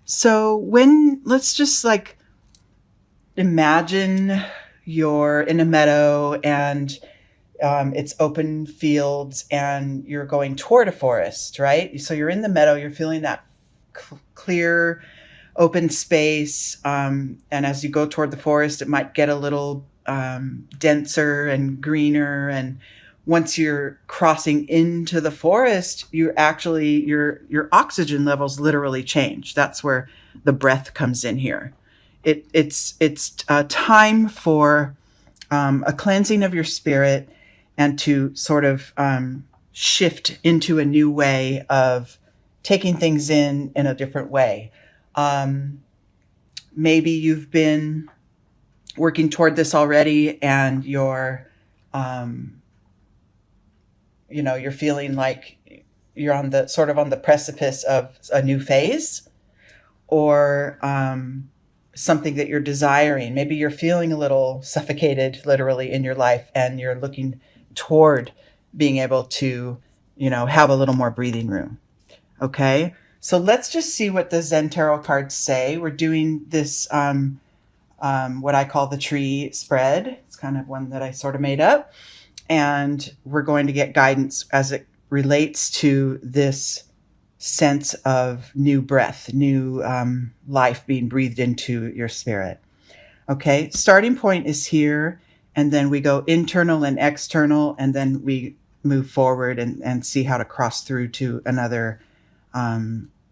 So let's just like imagine you're in a meadow and it's open fields and you're going toward a forest, right? So you're in the meadow, you're feeling that clear, open space. And as you go toward the forest, it might get a little denser and greener. And once you're crossing into the forest, you actually your oxygen levels literally change. That's where the breath comes in here. It's time for a cleansing of your spirit and to sort of shift into a new way of taking things in a different way. Maybe you've been working toward this already and you're feeling like you're on the precipice of a new phase, or something that you're desiring. Maybe you're feeling a little suffocated literally in your life and you're looking toward being able to, have a little more breathing room. Okay. So let's just see what the Zen Tarot cards say. We're doing this, what I call the tree spread. It's kind of one that I sort of made up. And we're going to get guidance as it relates to this sense of new breath, new life being breathed into your spirit. Okay, starting point is here, and then we go internal and external, and then we move forward and see how to cross through to another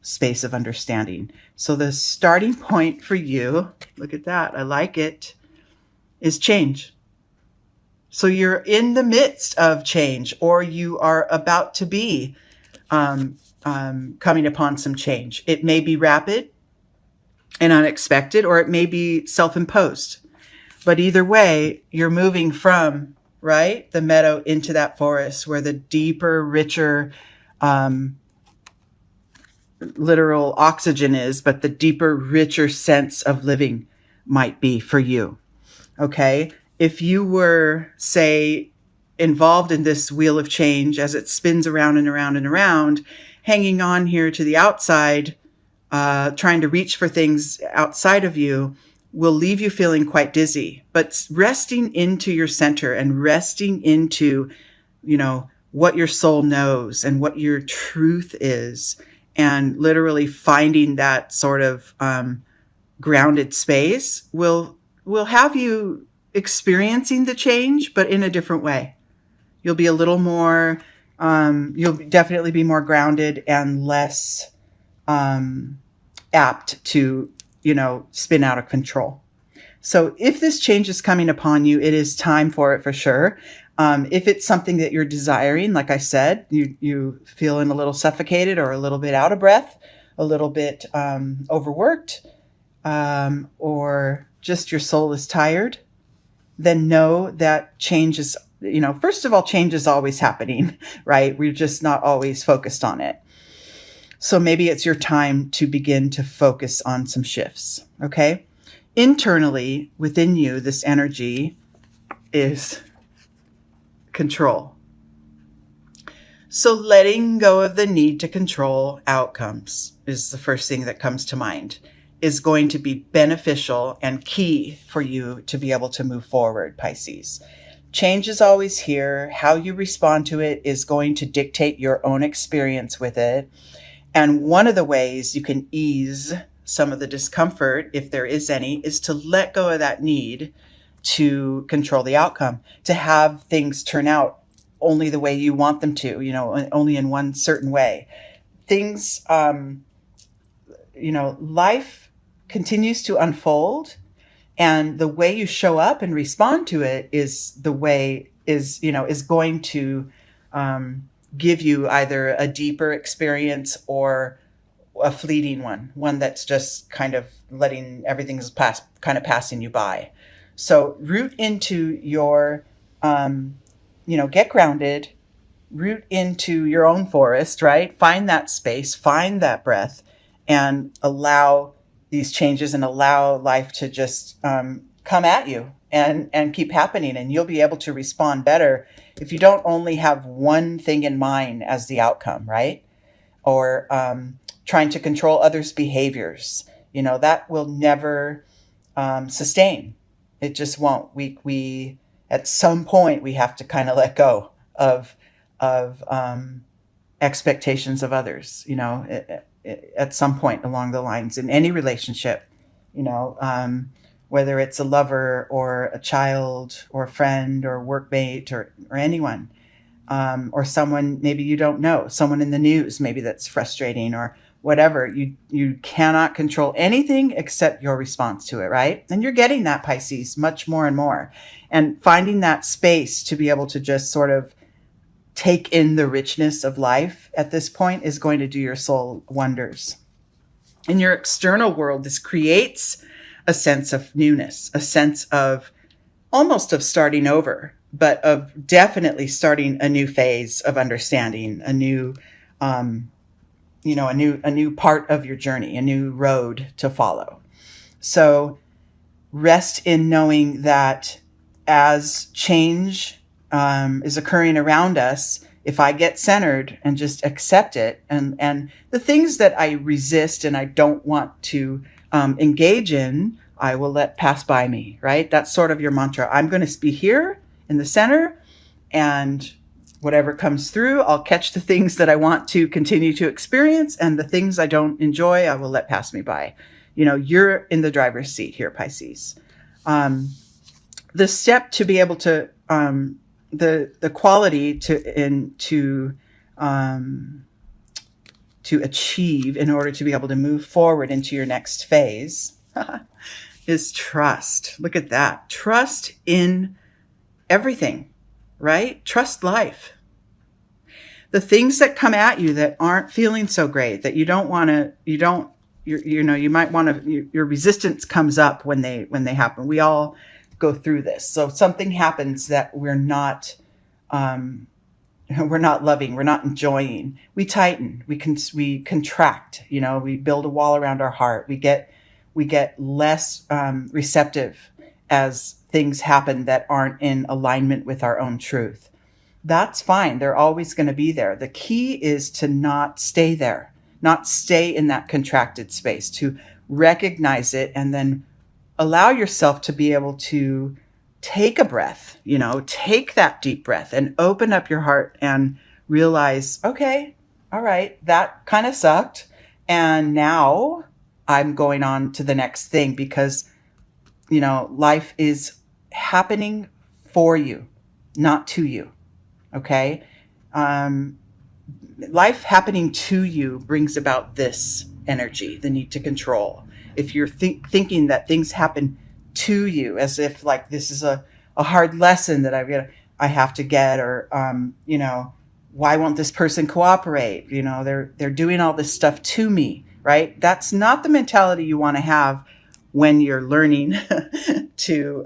space of understanding. So the starting point for you, look at that, I like it, is change. So you're in the midst of change, or you are about to be coming upon some change. It may be rapid and unexpected, or it may be self-imposed. But either way, you're moving from, right, the meadow into that forest where the deeper, richer, literal oxygen is, but the deeper, richer sense of living might be for you. Okay? If you were, say, involved in this wheel of change as it spins around and around and around, hanging on here to the outside, trying to reach for things outside of you, will leave you feeling quite dizzy. But resting into your center and resting into, what your soul knows and what your truth is, and literally finding that sort of grounded space will have you experiencing the change, but in a different way. You'll be a little more, you'll definitely be more grounded and less apt to, spin out of control. So if this change is coming upon you, it is time for it for sure. If it's something that you're desiring, like I said, you feeling a little suffocated or a little bit out of breath, a little bit overworked, or just your soul is tired, then know that change is, first of all, change is always happening, right? We're just not always focused on it. So maybe it's your time to begin to focus on some shifts, okay? Internally, within you, this energy is control. So letting go of the need to control outcomes is the first thing that comes to mind, is going to be beneficial and key for you to be able to move forward, Pisces. Change is always here. How you respond to it is going to dictate your own experience with it. And one of the ways you can ease some of the discomfort, if there is any, is to let go of that need to control the outcome, to have things turn out only the way you want them to, only in one certain way. Things, life continues to unfold, and the way you show up and respond to it is going to give you either a deeper experience or a fleeting one that's just kind of letting everything's passing you by. So root into your, get grounded, root into your own forest, right? Find that space, find that breath, and allow these changes and allow life to just come at you and keep happening. And you'll be able to respond better if you don't only have one thing in mind as the outcome, right? Or trying to control others' behaviors. That will never sustain. It just won't. We at some point we have to kind of let go of expectations of others. At some point along the lines in any relationship. Whether it's a lover or a child or a friend or workmate or anyone, or someone maybe you don't know, someone in the news maybe that's frustrating or whatever. You cannot control anything except your response to it, right? And you're getting that, Pisces, much more and more. And finding that space to be able to just sort of take in the richness of life at this point is going to do your soul wonders. In your external world, this creates a sense of newness, a sense of almost of starting over, but of definitely starting a new phase of understanding, a new part of your journey, a new road to follow. So rest in knowing that as change is occurring around us, if I get centered and just accept it, and the things that I resist and I don't want to engage in, I will let pass by me, right? That's sort of your mantra. I'm going to be here in the center, and whatever comes through, I'll catch the things that I want to continue to experience, and the things I don't enjoy, I will let pass me by. You're in the driver's seat here, Pisces. The step to be able to, the quality to achieve in order to be able to move forward into your next phase is trust. Look at that. Trust in everything, right? Trust life. The things that come at you that aren't feeling so great, that you might want to, your resistance comes up when they happen. We all go through this. So something happens that we're not loving, we're not enjoying. We tighten, we contract, we build a wall around our heart. We get less receptive as things happen that aren't in alignment with our own truth. That's fine. They're always going to be there. The key is to not stay there, not stay in that contracted space, to recognize it and then allow yourself to be able to take a breath, take that deep breath and open up your heart and realize, okay, all right, that kind of sucked. And now I'm going on to the next thing because, life is happening for you, not to you. Okay. Life happening to you brings about this energy, the need to control. If you're thinking that things happen to you as if like this is a hard lesson that I have to get, or why won't this person cooperate? They're doing all this stuff to me, right? That's not the mentality you want to have when you're learning to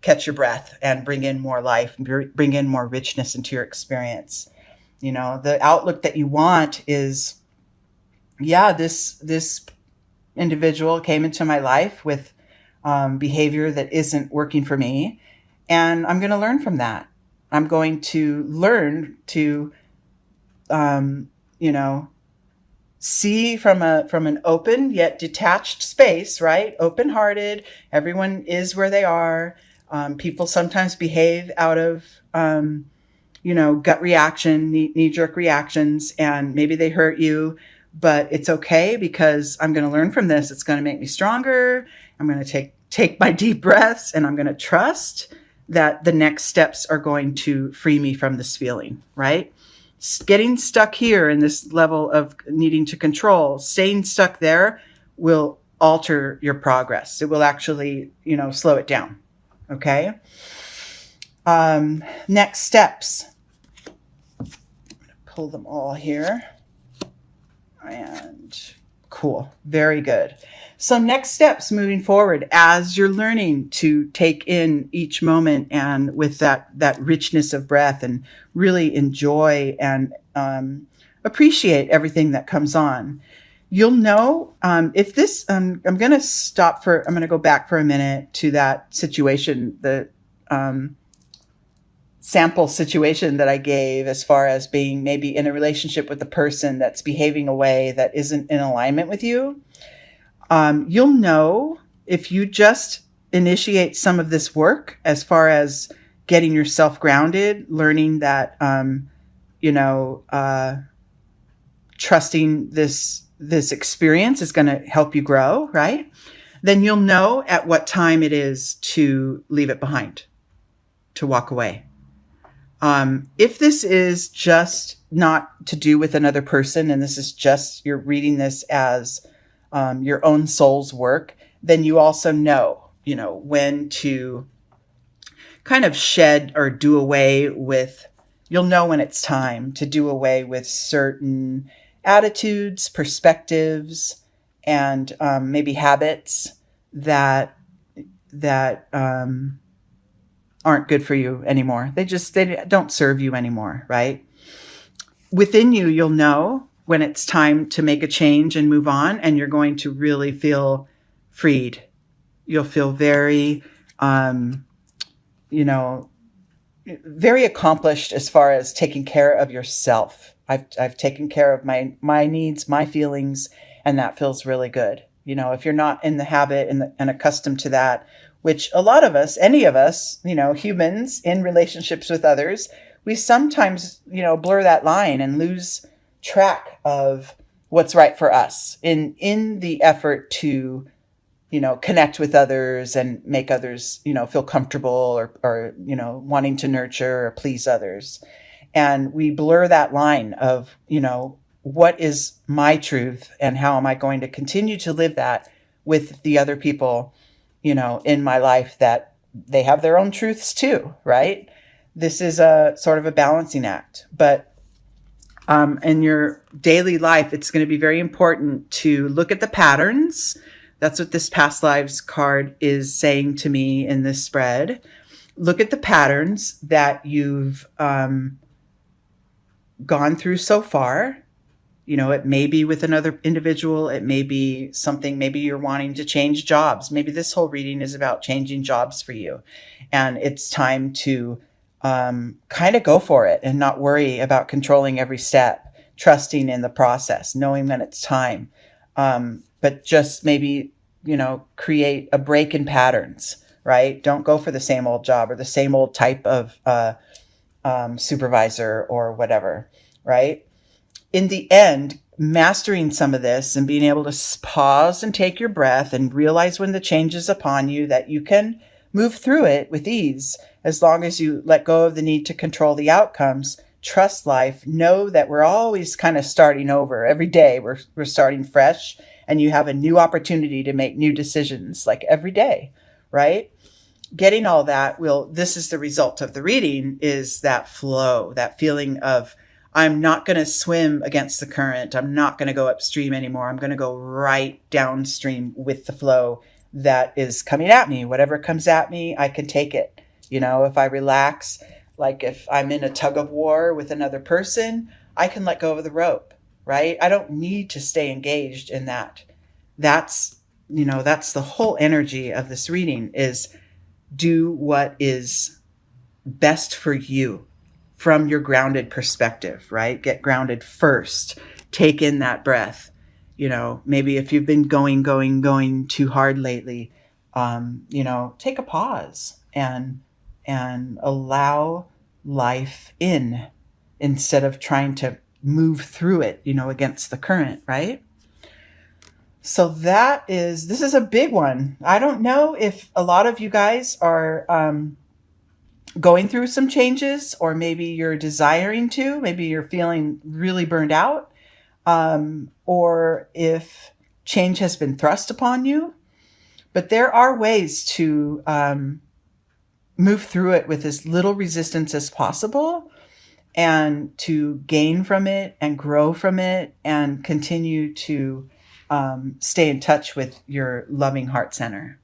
catch your breath and bring in more life, bring in more richness into your experience. The outlook that you want is, this individual came into my life with behavior that isn't working for me, and I'm going to learn from that. I'm going to learn to, see from an open yet detached space, right? Open-hearted. Everyone is where they are. People sometimes behave out of, gut reaction, knee-jerk reactions, and maybe they hurt you, but it's okay because I'm going to learn from this. It's going to make me stronger. I'm going to take my deep breaths, and I'm going to trust that the next steps are going to free me from this feeling, right? Getting stuck here in this level of needing to control, staying stuck there will alter your progress. It will actually, slow it down. Okay. Next steps. I'm going to pull them all here. And cool. Very good. So next steps moving forward as you're learning to take in each moment and with that richness of breath and really enjoy and appreciate everything that comes on. You'll know if this, I'm going to go back for a minute to that situation, the sample situation that I gave as far as being maybe in a relationship with a person that's behaving a way that isn't in alignment with you, you'll know if you just initiate some of this work as far as getting yourself grounded, learning that, trusting this experience is going to help you grow, right? Then you'll know at what time it is to leave it behind, to walk away. If this is just not to do with another person, and this is just, you're reading this as your own soul's work, then you also know, when to kind of shed or do away with, you'll know when it's time to do away with certain attitudes, perspectives, and maybe habits that aren't good for you anymore. They don't serve you anymore, right? Within you, you'll know when it's time to make a change and move on, and you're going to really feel freed. You'll feel very, very accomplished as far as taking care of yourself. I've taken care of my needs, my feelings, and that feels really good. If you're not in the habit and accustomed to that, which a lot of us, any of us, humans in relationships with others, we sometimes, blur that line and lose track of what's right for us in the effort to, connect with others and make others, feel comfortable or, wanting to nurture or please others. And we blur that line of, what is my truth and how am I going to continue to live that with the other people, in my life that they have their own truths too, right? This is a sort of a balancing act. But in your daily life, it's going to be very important to look at the patterns. That's what this past lives card is saying to me in this spread. Look at the patterns that you've gone through so far. It may be with another individual. It may be something, maybe you're wanting to change jobs. Maybe this whole reading is about changing jobs for you. And it's time to kind of go for it and not worry about controlling every step, trusting in the process, knowing when it's time. But just maybe, create a break in patterns, right? Don't go for the same old job or the same old type of supervisor or whatever, right? In the end, mastering some of this and being able to pause and take your breath and realize when the change is upon you, that you can move through it with ease as long as you let go of the need to control the outcomes. Trust life. Know that we're always kind of starting over. Every day we're starting fresh, and you have a new opportunity to make new decisions, like every day, right? Getting all that this is the result of the reading, is that flow, that feeling of, I'm not going to swim against the current. I'm not going to go upstream anymore. I'm going to go right downstream with the flow that is coming at me. Whatever comes at me, I can take it. If I relax, like if I'm in a tug of war with another person, I can let go of the rope, right? I don't need to stay engaged in that. That's the whole energy of this reading, is do what is best for you from your grounded perspective, right? Get grounded first. Take in that breath. Maybe if you've been going too hard lately, take a pause and allow life in instead of trying to move through it, against the current, right? So this is a big one. I don't know if a lot of you guys are going through some changes, or maybe you're desiring to, maybe you're feeling really burned out, or if change has been thrust upon you. But there are ways to move through it with as little resistance as possible, and to gain from it and grow from it and continue to stay in touch with your loving heart center.